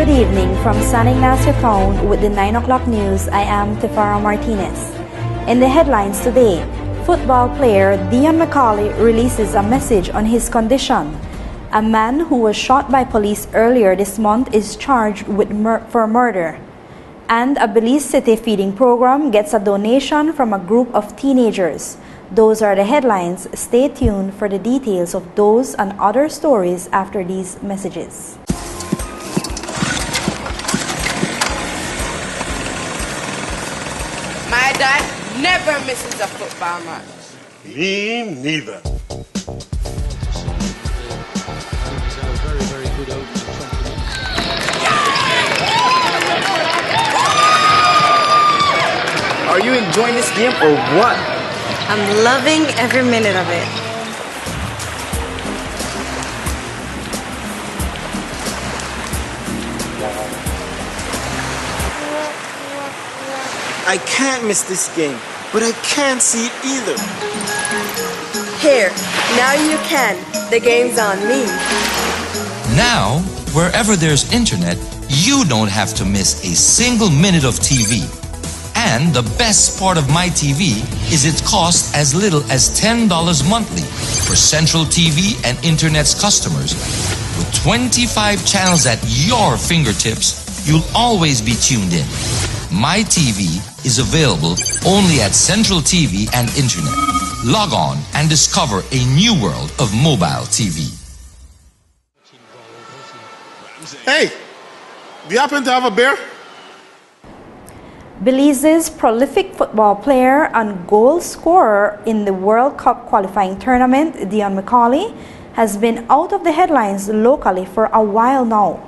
Good evening from San Ignacio Town with the 9 o'clock news. I am Tefara Martinez. In the headlines today, football player Deon McCauley releases a message on his condition. A man who was shot by police earlier this month is charged with for murder. And a Belize City feeding program gets a donation from a group of teenagers. Those are the headlines. Stay tuned for the details of those and other stories after these messages. My dad never misses a football match. Me neither. Are you enjoying this game or what? I'm loving every minute of it. I can't miss this game, but I can't see it either. Here, now you can. The game's on me. Now, wherever there's internet, you don't have to miss a single minute of TV. And the best part of MyTV is its cost as little as $10 monthly for Central TV and Internet's customers. With 25 channels at your fingertips, you'll always be tuned in. MyTV is available only at Central TV and Internet. Log on and discover a new world of mobile TV. Hey, do you happen to have a beer? Belize's prolific football player and goal scorer in the World Cup qualifying tournament, Deon McCauley, has been out of the headlines locally for a while now.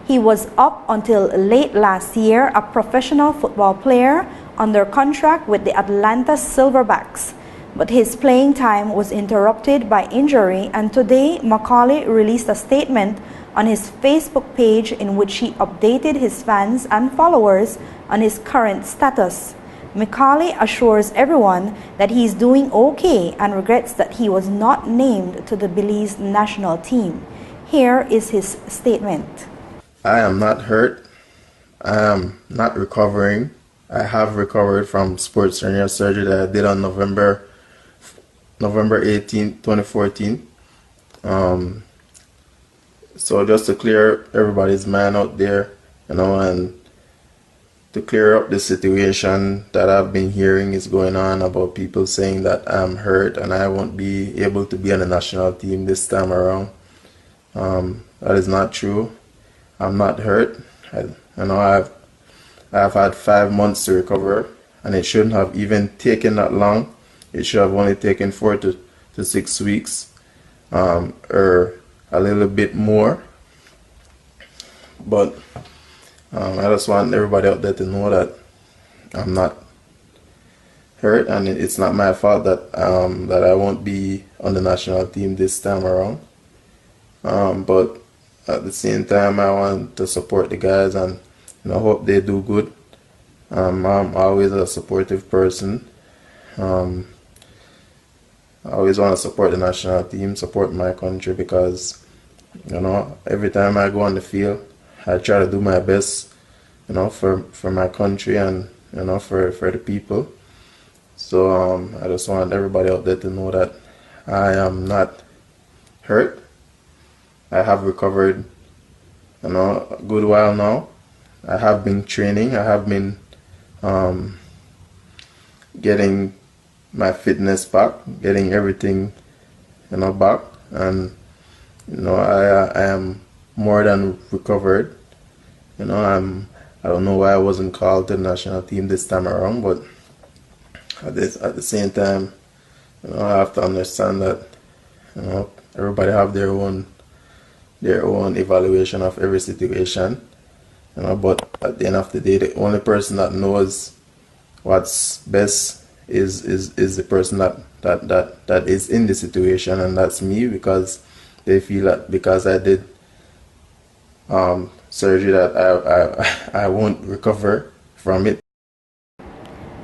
He was up until late last year a professional football player under contract with the Atlanta Silverbacks, but his playing time was interrupted by injury, and today McCauley released a statement on his Facebook page in which he updated his fans and followers on his current status. McCauley assures everyone that he is doing okay and regrets that he was not named to the Belize national team. Here is his statement. I am not hurt. I am not recovering. I have recovered from sports hernia surgery that I did on November 18, 2014. So just to clear everybody's mind out there, and to clear up the situation that I've been hearing is going on about people saying that I'm hurt and I won't be able to be on the national team this time around. That is not true. I'm not hurt. I've had 5 months to recover, and it shouldn't have even taken that long. It should have only taken 4 to 6 weeks, or a little bit more. But I just want everybody out there to know that I'm not hurt, and it's not my fault that that I won't be on the national team this time around. But at the same time, I want to support the guys and hope they do good. I'm always a supportive person. I always want to support the national team, support my country, because every time I go on the field, I try to do my best, for my country and for the people. So I just want everybody out there to know that I am not hurt. I have recovered, a good while now. I have been training. I have been getting my fitness back, getting everything, back, and I am more than recovered. I don't know why I wasn't called to the national team this time around, but at the same time, I have to understand that everybody have their own evaluation of every situation. But at the end of the day, the only person that knows what's best is the person that is in the situation, and that's me, because they feel that because I did surgery that I won't recover from it.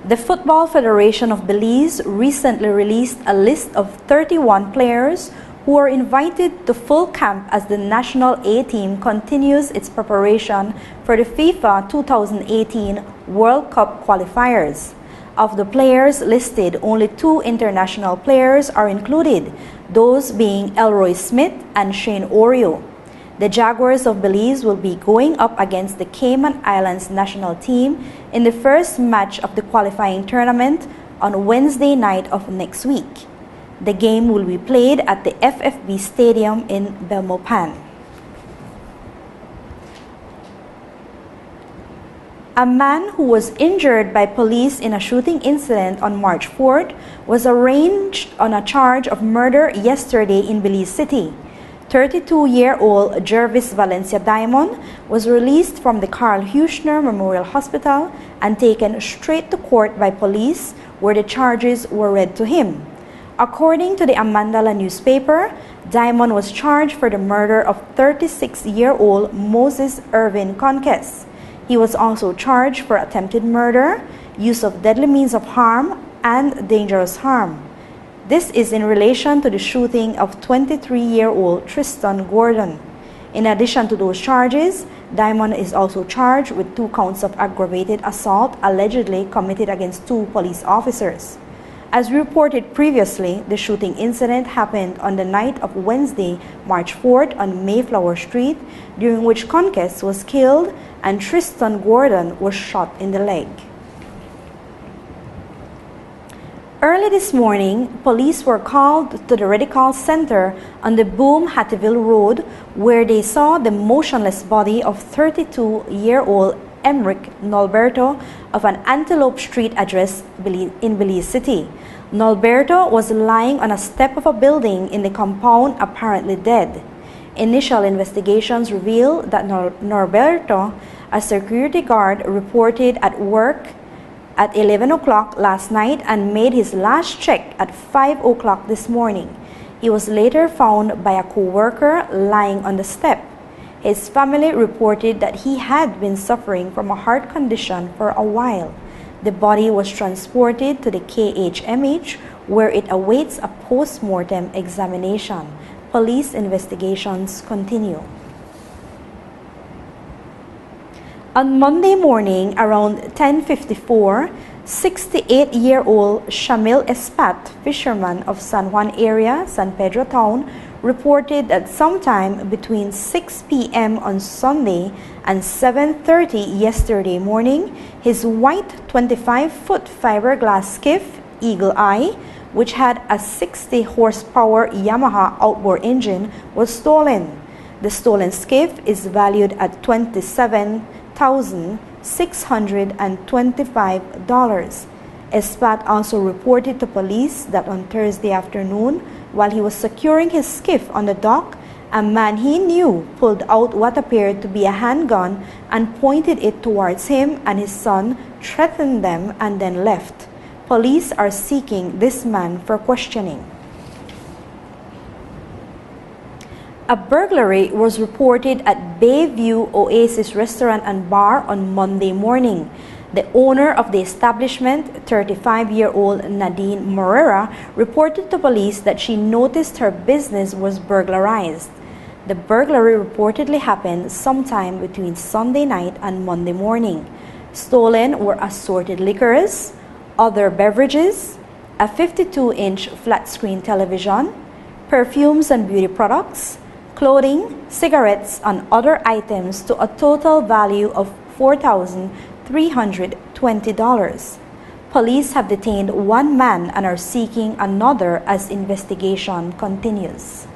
The Football Federation of Belize recently released a list of 31 players who are invited to full camp as the national A team continues its preparation for the FIFA 2018 World Cup qualifiers. Of the players listed, only 2 international players are included, those being Elroy Smith and Shane Orio. The Jaguars of Belize will be going up against the Cayman Islands national team in the first match of the qualifying tournament on Wednesday night of next week. The game will be played at the FFB Stadium in Belmopan. A man who was injured by police in a shooting incident on March 4th was arraigned on a charge of murder yesterday in Belize City. 32-year-old Jervis Valencia Diamond was released from the Carl Huchner Memorial Hospital and taken straight to court by police, where the charges were read to him. According to the Amandala newspaper, Diamond was charged for the murder of 36-year-old Moses Irvin Conquest. He was also charged for attempted murder, use of deadly means of harm, and dangerous harm. This is in relation to the shooting of 23-year-old Tristan Gordon. In addition to those charges, Diamond is also charged with 2 counts of aggravated assault allegedly committed against 2 police officers. As reported previously, the shooting incident happened on the night of Wednesday, March 4th on Mayflower Street, during which Conquest was killed and Tristan Gordon was shot in the leg. Early this morning, police were called to the Radical Center on the Boom Hattieville Road, where they saw the motionless body of 32-year-old Emric Norberto of an Antelope Street address in Belize City. Norberto was lying on a step of a building in the compound, apparently dead. Initial investigations reveal that Norberto, a security guard, reported at work at 11 o'clock last night and made his last check at 5 o'clock this morning. He was later found by a co-worker lying on the step. His family reported that he had been suffering from a heart condition for a while. The body was transported to the KHMH, where it awaits a post-mortem examination. Police investigations continue. On Monday morning around 10:54, 68-year-old Shamil Espat, fisherman of San Juan area, San Pedro town, reported that sometime between 6 p.m. on Sunday and 7:30 yesterday morning, his white 25-foot fiberglass skiff, Eagle Eye, which had a 60-horsepower Yamaha outboard engine, was stolen. The stolen skiff is valued at $27,625. Espat also reported to police that on Thursday afternoon, while he was securing his skiff on the dock, a man he knew pulled out what appeared to be a handgun and pointed it towards him and his son, threatened them, and then left. Police are seeking this man for questioning. A burglary was reported at Bayview Oasis Restaurant and Bar on Monday morning. The owner of the establishment, 35-year-old Nadine Morera, reported to police that she noticed her business was burglarized. The burglary reportedly happened sometime between Sunday night and Monday morning. Stolen were assorted liquors, other beverages, a 52-inch flat-screen television, perfumes and beauty products, clothing, cigarettes, and other items to a total value of $4,320. Police have detained one man and are seeking another as investigation continues.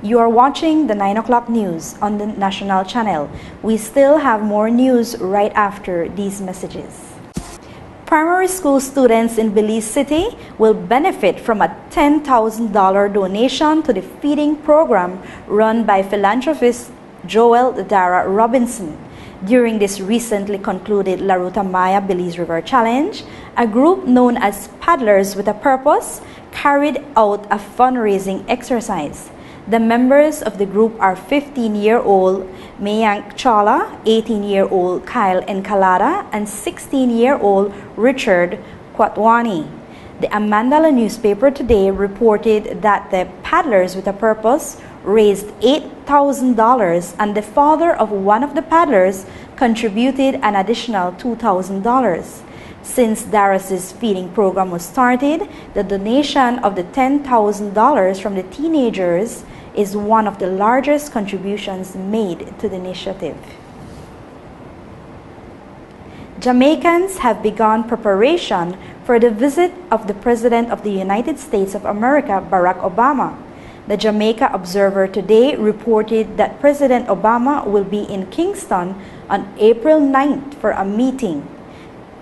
You are watching the 9 o'clock news on the National Channel. We still have more news right after these messages. Primary school students in Belize City will benefit from a $10,000 donation to the feeding program run by philanthropist Joel Dara Robinson. During this recently concluded La Ruta Maya Belize River Challenge, a group known as Paddlers with a Purpose carried out a fundraising exercise. The members of the group are 15-year-old Mayank Chala, 18-year-old Kyle Encalada, and 16-year-old Richard Kwatwani. The Amandala newspaper today reported that the Paddlers with a Purpose raised $8,000 and the father of one of the paddlers contributed an additional $2,000. Since Darras's feeding program was started, the donation of the $10,000 from the teenagers is one of the largest contributions made to the initiative. Jamaicans have begun preparation for the visit of the President of the United States of America, Barack Obama. The Jamaica Observer today reported that President Obama will be in Kingston on April 9th for a meeting.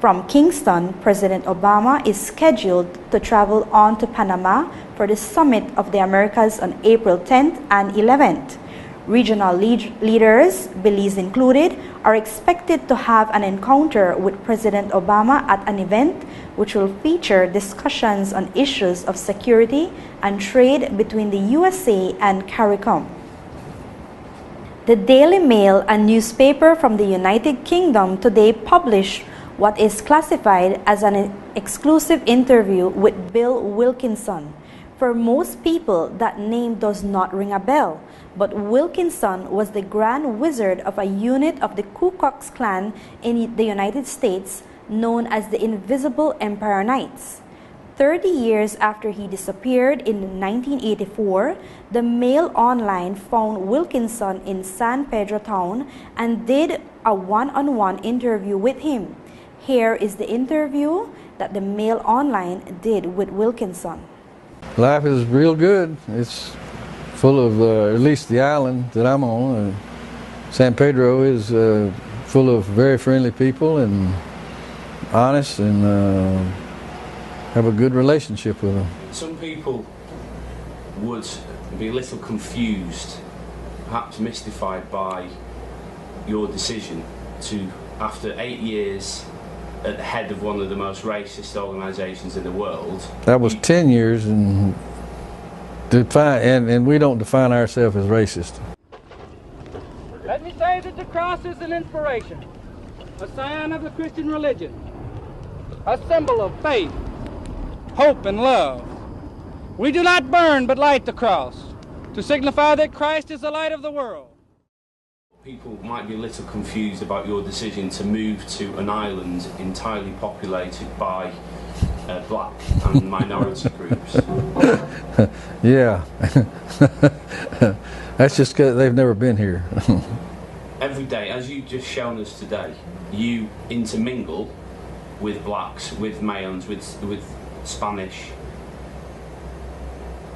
From Kingston, President Obama is scheduled to travel on to Panama for the Summit of the Americas on April 10th and 11th. Regional leaders, Belize included, are expected to have an encounter with President Obama at an event which will feature discussions on issues of security and trade between the USA and CARICOM. The Daily Mail, a newspaper from the United Kingdom, today published what is classified as an exclusive interview with Bill Wilkinson. For most people, that name does not ring a bell, but Wilkinson was the Grand Wizard of a unit of the Ku Klux Klan in the United States known as the Invisible Empire Knights. 30 years after he disappeared in 1984, the Mail Online found Wilkinson in San Pedro town and did a one-on-one interview with him. Here is the interview that the Mail Online did with Wilkinson. Life is real good. It's full of, at least the island that I'm on, San Pedro is full of very friendly people and honest and have a good relationship with them. Some people would be a little confused, perhaps mystified by your decision to, after 8 years at the head of one of the most racist organisations in the world. That was 10 years, and we don't define ourselves as racist. Let me say that the cross is an inspiration, a sign of the Christian religion, a symbol of faith, hope, and love. We do not burn but light the cross to signify that Christ is the light of the world. People might be a little confused about your decision to move to an island entirely populated by black and minority groups. Yeah, that's just because they've never been here. Every day, as you've just shown us today, you intermingle with blacks, with Mayans, with Spanish.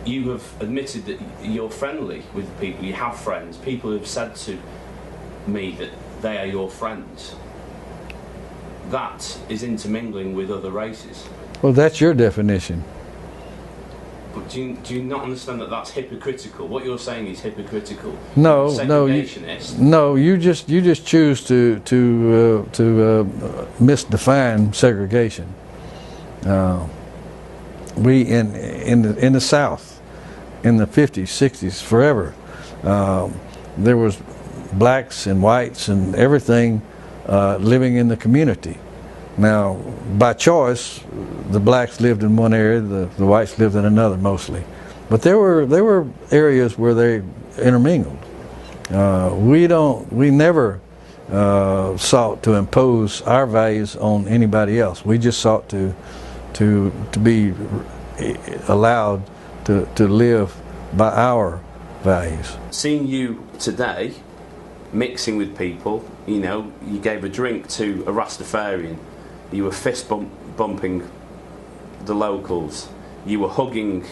You have admitted that you're friendly with people, you have friends. People have said to me that they are your friends. That is intermingling with other races. Well, that's your definition. But do you not understand that that's hypocritical? What you're saying is hypocritical. No, segregationist. No, you just choose to misdefine segregation. We in the South, in the 50s, 60s, forever, there was blacks and whites and everything living in the community. Now, by choice, the blacks lived in one area, the whites lived in another mostly. But there were areas where they intermingled. We never sought to impose our values on anybody else. We just sought to be allowed to live by our values. Seeing you today mixing with people, you know, you gave a drink to a Rastafarian, you were fist bumping the locals, you were hugging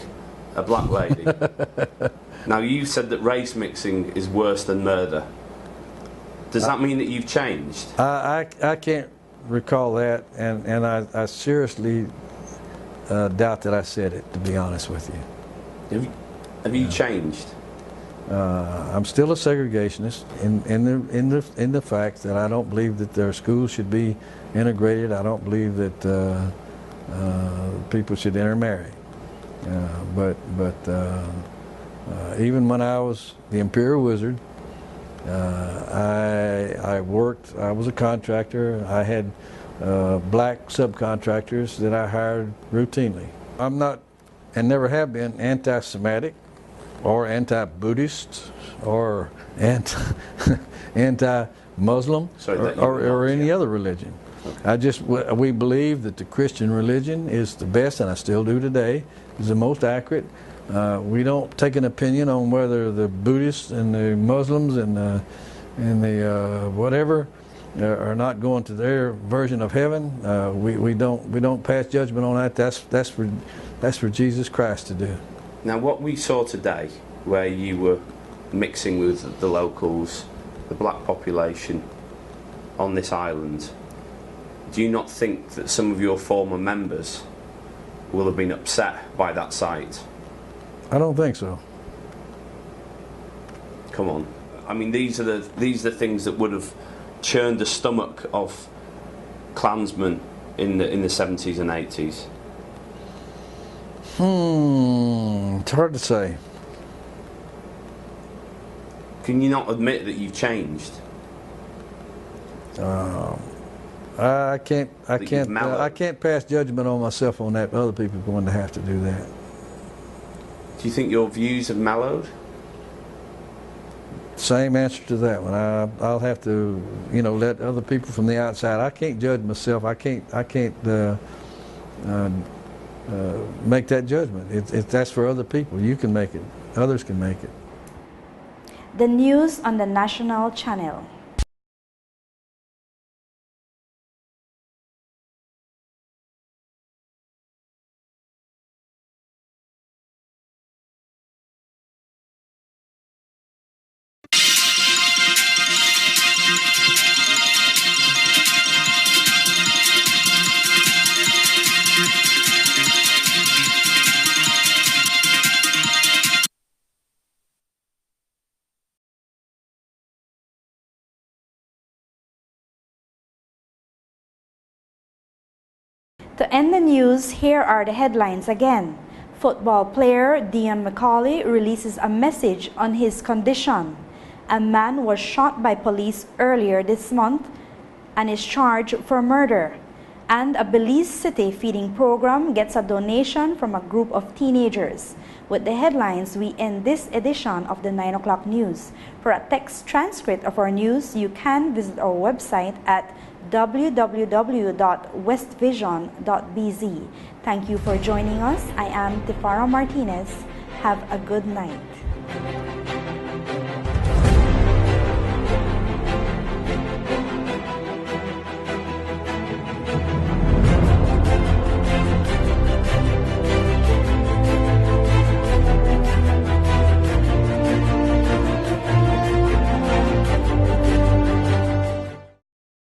a black lady. Now, you said that race mixing is worse than murder. Does that mean that you've changed? I can't recall that, and I seriously doubt that I said it, to be honest with you. Have you changed? I'm still a segregationist in the fact that I don't believe that their schools should be integrated. I don't believe that people should intermarry. But even when I was the Imperial Wizard, I worked. I was a contractor. I had black subcontractors that I hired routinely. I'm not, and never have been, anti-Semitic or anti-Buddhist or anti-Muslim or any other religion. Okay. We believe that the Christian religion is the best, and I still do today, is the most accurate. We don't take an opinion on whether the Buddhists and the Muslims and the whatever are not going to their version of heaven. We don't pass judgment on that. That's for Jesus Christ to do. Now, what we saw today, where you were mixing with the locals, the black population on this island, do you not think that some of your former members will have been upset by that sight? I don't think so. Come on. I mean, these are the things that would have churned the stomach of Klansmen in the 70s and 80s. It's hard to say. Can you not admit that you've changed? I can't pass judgment on myself on that. Other people are going to have to do that. Do you think your views have mellowed? Same answer to that one. I'll have to, let other people from the outside. I can't judge myself. I can't make that judgment. That's for other people. You can make it. Others can make it. The news on the national channel. To end the news, here are the headlines again. Football player Deon McCauley releases a message on his condition. A man was shot by police earlier this month and is charged for murder. And a Belize City feeding program gets a donation from a group of teenagers. With the headlines, we end this edition of the 9 o'clock news. For a text transcript of our news, you can visit our website at www.westvision.bz. Thank you for joining us. I am Tifara Martinez. Have a good night.